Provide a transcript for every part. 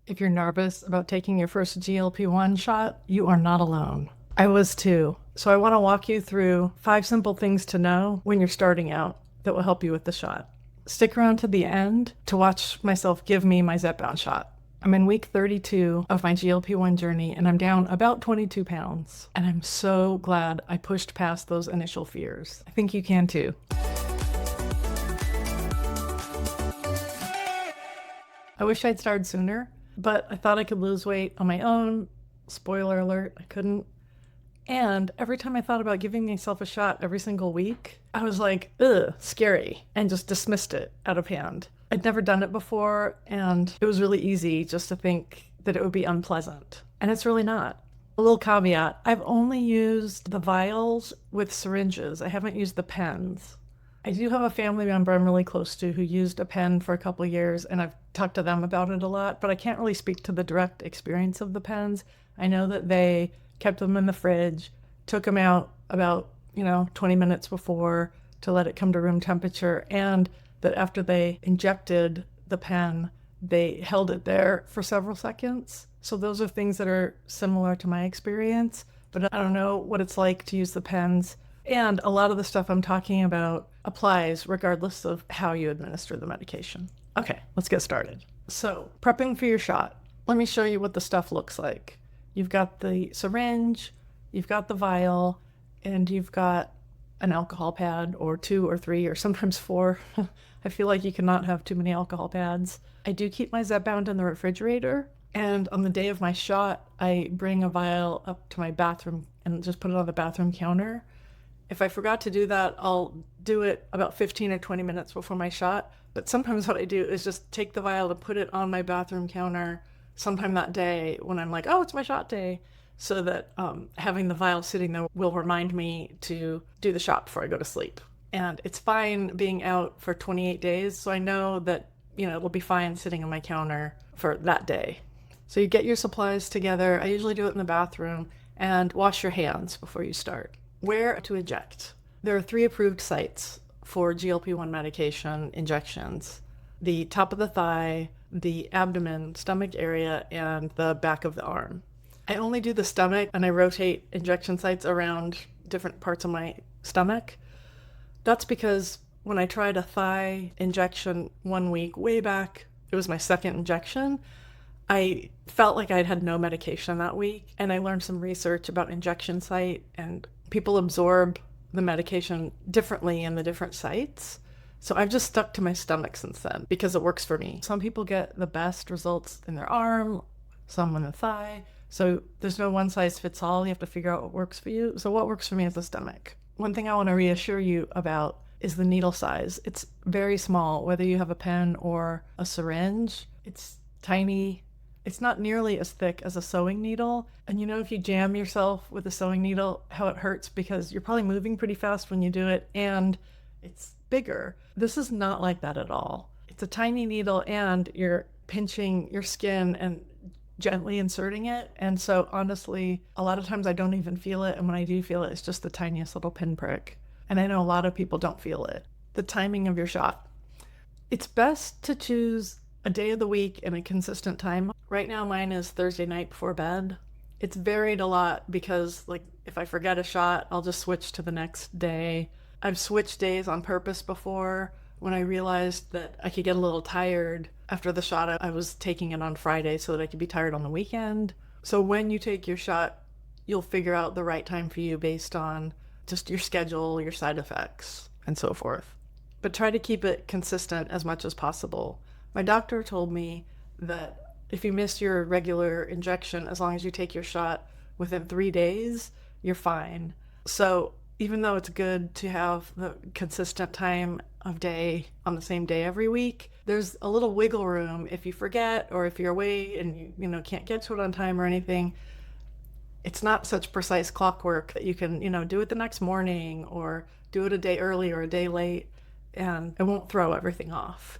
If you're nervous about taking your first GLP-1 shot, you are not alone. I was too. So I want to walk you through 5 simple things to know when you're starting out that will help you with the shot. Stick around to the end to watch myself give me my Zepbound shot. I'm in week 32 of my GLP-1 journey and I'm down about 22 pounds. And I'm so glad I pushed past those initial fears. I think you can too. I wish I'd started sooner, but I thought I could lose weight on my own. Spoiler alert, I couldn't. And every time I thought about giving myself a shot every single week, I was like, ugh, scary, and just dismissed it out of hand. I'd never done it before, and it was really easy just to think that it would be unpleasant. And it's really not. A little caveat, I've only used the vials with syringes. I haven't used the pens. I do have a family member I'm really close to who used a pen for a couple of years, and I've talked to them about it a lot, but I can't really speak to the direct experience of the pens. I know that they kept them in the fridge, took them out about, 20 minutes before to let it come to room temperature, and that after they injected the pen, they held it there for several seconds. So those are things that are similar to my experience, but I don't know what it's like to use the pens. And a lot of the stuff I'm talking about applies regardless of how you administer the medication. Okay, let's get started. So, prepping for your shot. Let me show you what the stuff looks like. You've got the syringe, you've got the vial, and you've got an alcohol pad or 2 or 3 or sometimes 4. I feel like you cannot have too many alcohol pads. I do keep my Zepbound in the refrigerator, and on the day of my shot, I bring a vial up to my bathroom and just put it on the bathroom counter. If I forgot to do that, I'll do it about 15 or 20 minutes before my shot. But sometimes what I do is just take the vial and put it on my bathroom counter sometime that day when I'm like, oh, it's my shot day, so that having the vial sitting there will remind me to do the shot before I go to sleep. And it's fine being out for 28 days, so I know that, it'll be fine sitting on my counter for that day. So you get your supplies together. I usually do it in the bathroom, and wash your hands before you start. Where to inject? There are 3 approved sites for GLP-1 medication injections: the top of the thigh, the abdomen, stomach area, and the back of the arm. I only do the stomach, and I rotate injection sites around different parts of my stomach. That's because when I tried a thigh injection one week way back, it was my second injection, I felt like I'd had no medication that week, and I learned some research about injection site, and people absorb the medication differently in the different sites. So I've just stuck to my stomach since then because it works for me. Some people get the best results in their arm, some in the thigh. So there's no one size fits all. You have to figure out what works for you. So what works for me is the stomach. One thing I want to reassure you about is the needle size. It's very small, whether you have a pen or a syringe. It's tiny. It's not nearly as thick as a sewing needle. And if you jam yourself with a sewing needle, how it hurts, because you're probably moving pretty fast when you do it, and it's bigger. This is not like that at all. It's a tiny needle, and you're pinching your skin and gently inserting it. And so honestly, a lot of times I don't even feel it. And when I do feel it, it's just the tiniest little pinprick. And I know a lot of people don't feel it. The timing of your shot. It's best to choose a day of the week and a consistent time. Right now, mine is Thursday night before bed. It's varied a lot because, if I forget a shot, I'll just switch to the next day. I've switched days on purpose before when I realized that I could get a little tired after the shot. I was taking it on Friday so that I could be tired on the weekend. So when you take your shot, you'll figure out the right time for you based on just your schedule, your side effects, and so forth. But try to keep it consistent as much as possible. My doctor told me that if you miss your regular injection, as long as you take your shot within 3 days, you're fine. So even though it's good to have the consistent time of day on the same day every week, there's a little wiggle room if you forget or if you're away and you can't get to it on time or anything. It's not such precise clockwork that you can, do it the next morning or do it a day early or a day late, and it won't throw everything off.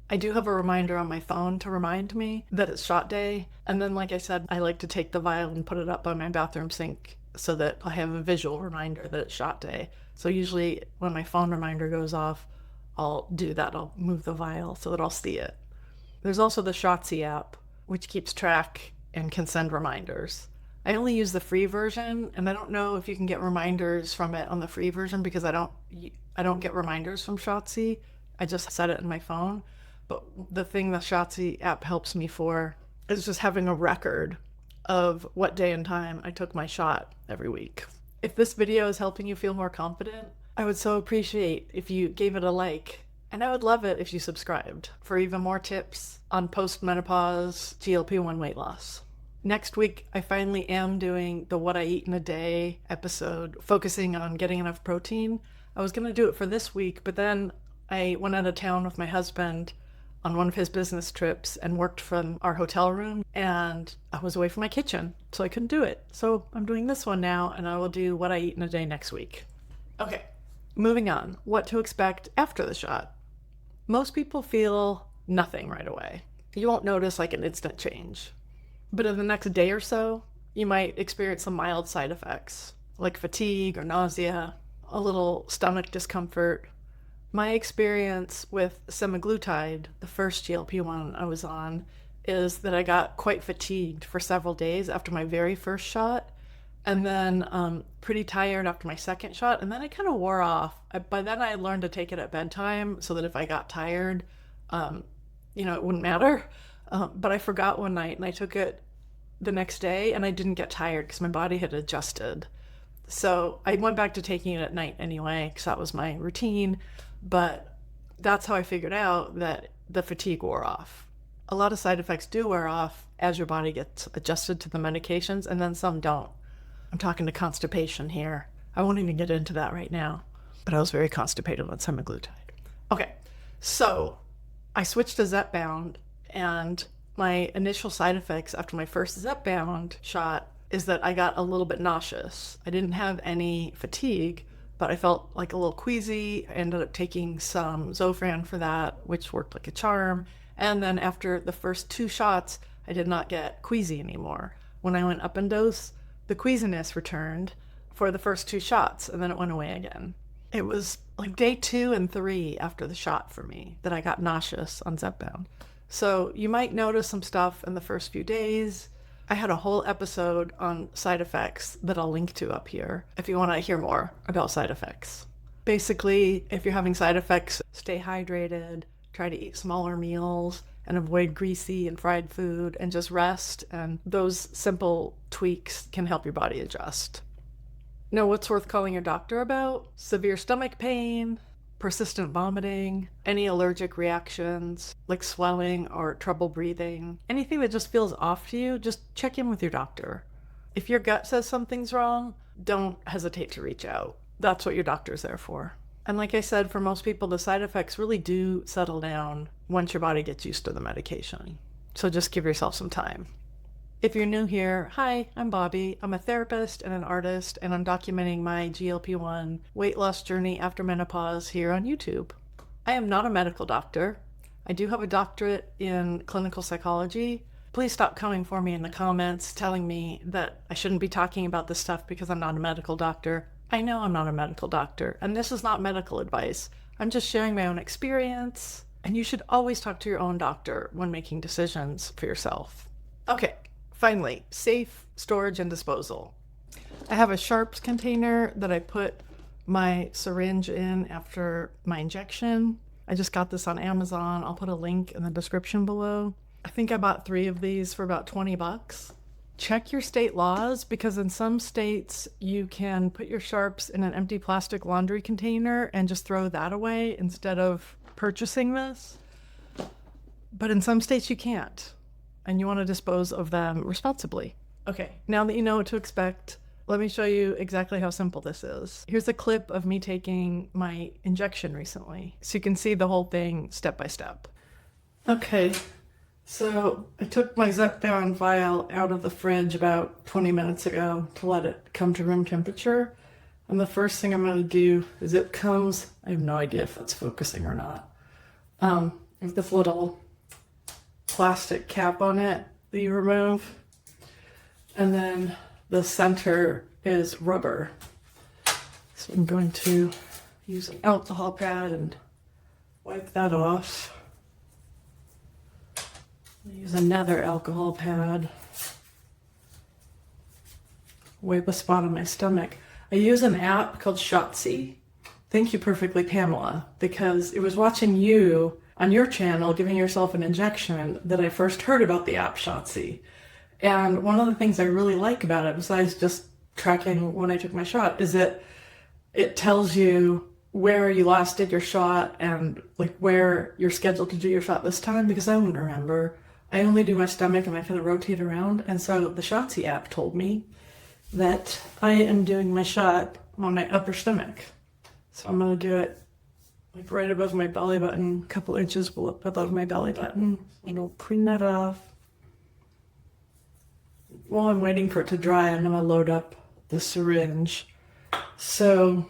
I do have a reminder on my phone to remind me that it's shot day. And then, like I said, I like to take the vial and put it up on my bathroom sink so that I have a visual reminder that it's shot day. So usually when my phone reminder goes off, I'll do that. I'll move the vial so that I'll see it. There's also the Shotzi app, which keeps track and can send reminders. I only use the free version, and I don't know if you can get reminders from it on the free version because I don't get reminders from Shotzi. I just set it in my phone. But the thing the Shotzi app helps me for is just having a record of what day and time I took my shot every week. If this video is helping you feel more confident, I would so appreciate if you gave it a like, and I would love it if you subscribed for even more tips on post-menopause GLP-1 weight loss. Next week, I finally am doing the What I Eat in a Day episode, focusing on getting enough protein. I was going to do it for this week, but then I went out of town with my husband on one of his business trips and worked from our hotel room, and I was away from my kitchen, so I couldn't do it. So I'm doing this one now, and I will do What I Eat in a Day next week. Okay, moving on. What to expect after the shot. Most people feel nothing right away. You won't notice like an instant change. But in the next day or so, you might experience some mild side effects, like fatigue or nausea, a little stomach discomfort. My experience with semaglutide, the first GLP-1 I was on, is that I got quite fatigued for several days after my very first shot, and then pretty tired after my second shot, and then it kind of wore off. By then I had learned to take it at bedtime so that if I got tired, it wouldn't matter. But I forgot one night and I took it the next day and I didn't get tired because my body had adjusted. So I went back to taking it at night anyway because that was my routine. But that's how I figured out that the fatigue wore off. A lot of side effects do wear off as your body gets adjusted to the medications, and then some don't. I'm talking to constipation here. I won't even get into that right now, but I was very constipated on semaglutide. Okay, so I switched to Zepbound, and my initial side effects after my first Zepbound shot is that I got a little bit nauseous. I didn't have any fatigue, but I felt like a little queasy. I ended up taking some Zofran for that, which worked like a charm. And then after the first 2 shots, I did not get queasy anymore. When I went up in dose, the queasiness returned for the first 2 shots, and then it went away again. It was like day 2 and 3 after the shot for me that I got nauseous on Zepbound. So you might notice some stuff in the first few days. I had a whole episode on side effects that I'll link to up here if you want to hear more about side effects. Basically, if you're having side effects, stay hydrated, try to eat smaller meals, and avoid greasy and fried food, and just rest. And those simple tweaks can help your body adjust. Now, what's worth calling your doctor about? Severe stomach pain, persistent vomiting, any allergic reactions like swelling or trouble breathing, anything that just feels off to you, just check in with your doctor. If your gut says something's wrong, don't hesitate to reach out. That's what your doctor's there for. And like I said, for most people, the side effects really do settle down once your body gets used to the medication. So just give yourself some time. If you're new here, hi, I'm Bobby. I'm a therapist and an artist, and I'm documenting my GLP-1 weight loss journey after menopause here on YouTube. I am not a medical doctor. I do have a doctorate in clinical psychology. Please stop coming for me in the comments telling me that I shouldn't be talking about this stuff because I'm not a medical doctor. I know I'm not a medical doctor, and this is not medical advice. I'm just sharing my own experience, and you should always talk to your own doctor when making decisions for yourself. Okay. Finally, safe storage and disposal. I have a sharps container that I put my syringe in after my injection. I just got this on Amazon. I'll put a link in the description below. I think I bought 3 of these for about $20. Check your state laws, because in some states you can put your sharps in an empty plastic laundry container and just throw that away instead of purchasing this. But in some states you can't, and you want to dispose of them responsibly. Okay, now that you know what to expect, let me show you exactly how simple this is. Here's a clip of me taking my injection recently, so you can see the whole thing step by step. Okay, so I took my Zepbound vial out of the fridge about 20 minutes ago to let it come to room temperature. And the first thing I'm going to do is it comes, I have no idea if that's focusing or not, with this little plastic cap on it that you remove, and then the center is rubber. So I'm going to use an alcohol pad and wipe that off. Use another alcohol pad. Wipe a spot on my stomach. I use an app called Shotzi. Thank you, Perfectly Pamela, because it was watching you on your channel giving yourself an injection that I first heard about the app Shotzi. And one of the things I really like about it, besides just tracking when I took my shot, is that it tells you where you last did your shot and like where you're scheduled to do your shot this time, because I wouldn't remember. I only do my stomach and I kind of rotate around. And so the Shotzi app told me that I am doing my shot on my upper stomach. So I'm going to do it like right above my belly button, a couple inches above my belly button. And I'll clean that off. While I'm waiting for it to dry, I'm going to load up the syringe. So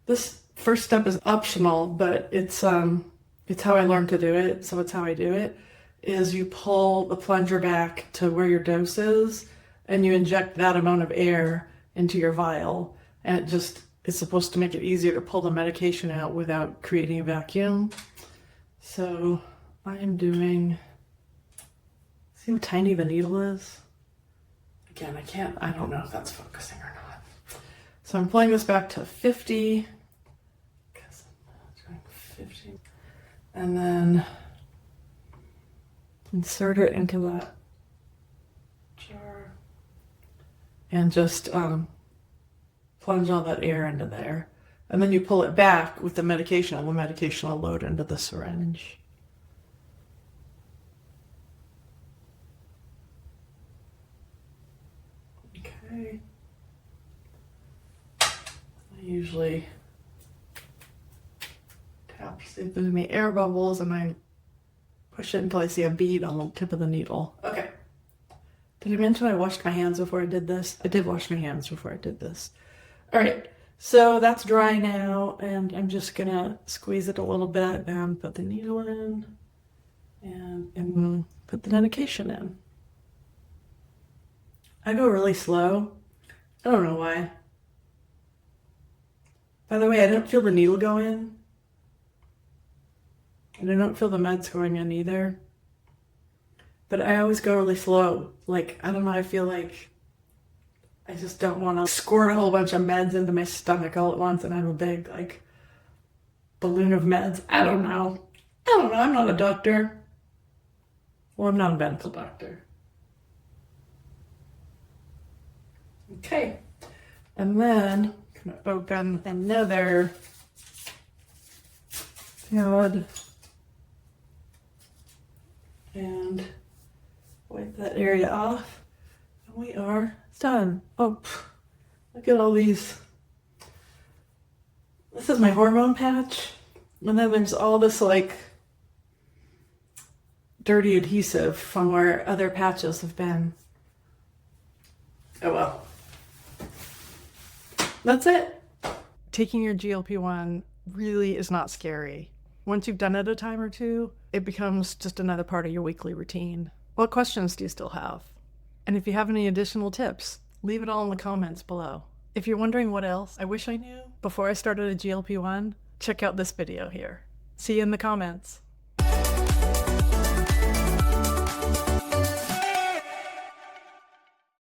this first step is optional, but it's how I learned to do it, so it's how I do it, is you pull the plunger back to where your dose is, and you inject that amount of air into your vial, and it's supposed to make it easier to pull the medication out without creating a vacuum. So I am doing, see how tiny the needle is? Again, I don't know if that's focusing or not. So I'm pulling this back to 50, because I'm doing 50, and then insert it into that jar and just plunge all that air into there. And then you pull it back with the medication, and the medication will load into the syringe. Okay. I usually tap to see if there's any air bubbles, and I push it until I see a bead on the tip of the needle. Okay. Did I mention I washed my hands before I did this? I did wash my hands before I did this. All right, so that's dry now, and I'm just gonna squeeze it a little bit and put the needle in and put the medication in. I go really slow. I don't know why. By the way, I don't feel the needle go in. And I don't feel the meds going in either. But I always go really slow. Like, I don't know, I feel like I just don't want to squirt a whole bunch of meds into my stomach all at once and have a big, like, balloon of meds. I don't know. I'm not a doctor. Well, I'm not a medical doctor. Okay. And then I'm going to open another pad and wipe that area off. And we are done. Oh, look at all these. This is my hormone patch. And then there's all this like dirty adhesive from where other patches have been. Oh well. That's it. Taking your GLP-1 really is not scary. Once you've done it a time or two, it becomes just another part of your weekly routine. What questions do you still have? And if you have any additional tips, leave it all in the comments below. If you're wondering what else I wish I knew before I started a GLP-1, check out this video here. See you in the comments.